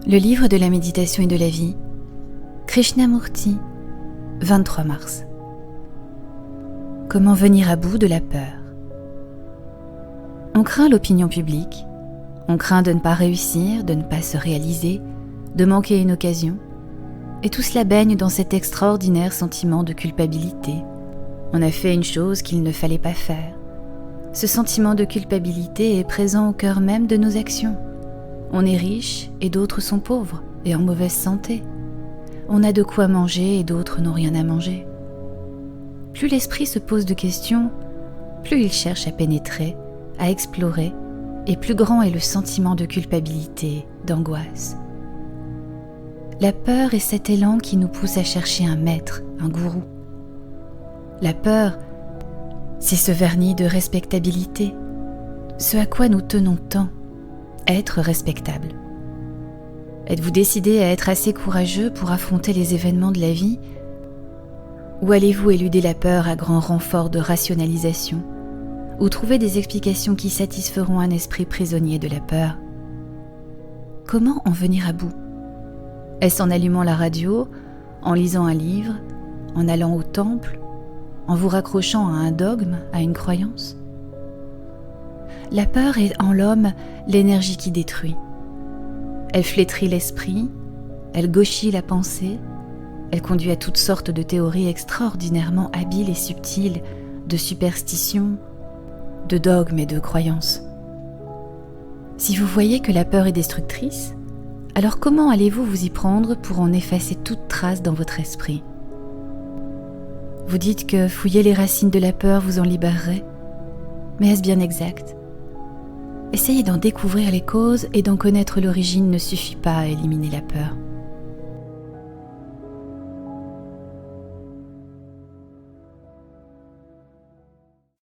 Le livre de la méditation et de la vie, Krishnamurti, 23 mars. Comment venir à bout de la peur? On craint l'opinion publique, on craint de ne pas réussir, de ne pas se réaliser, de manquer une occasion, et tout cela baigne dans cet extraordinaire sentiment de culpabilité. On a fait une chose qu'il ne fallait pas faire. Ce sentiment de culpabilité est présent au cœur même de nos actions. On est riche et d'autres sont pauvres et en mauvaise santé. On a de quoi manger et d'autres n'ont rien à manger. Plus l'esprit se pose de questions, plus il cherche à pénétrer, à explorer, et plus grand est le sentiment de culpabilité, d'angoisse. La peur est cet élan qui nous pousse à chercher un maître, un gourou. La peur, c'est ce vernis de respectabilité, ce à quoi nous tenons tant. Être respectable. Êtes-vous décidé à être assez courageux pour affronter les événements de la vie? Ou allez-vous éluder la peur à grand renfort de rationalisation? Ou trouver des explications qui satisferont un esprit prisonnier de la peur? Comment en venir à bout? Est-ce en allumant la radio, en lisant un livre, en allant au temple, en vous raccrochant à un dogme, à une croyance? La peur est en l'homme l'énergie qui détruit. Elle flétrit l'esprit, elle gauchit la pensée, elle conduit à toutes sortes de théories extraordinairement habiles et subtiles, de superstitions, de dogmes et de croyances. Si vous voyez que la peur est destructrice, alors comment allez-vous vous y prendre pour en effacer toute trace dans votre esprit? Vous dites que fouiller les racines de la peur vous en libérerait, mais est-ce bien exact? Essayer d'en découvrir les causes et d'en connaître l'origine ne suffit pas à éliminer la peur.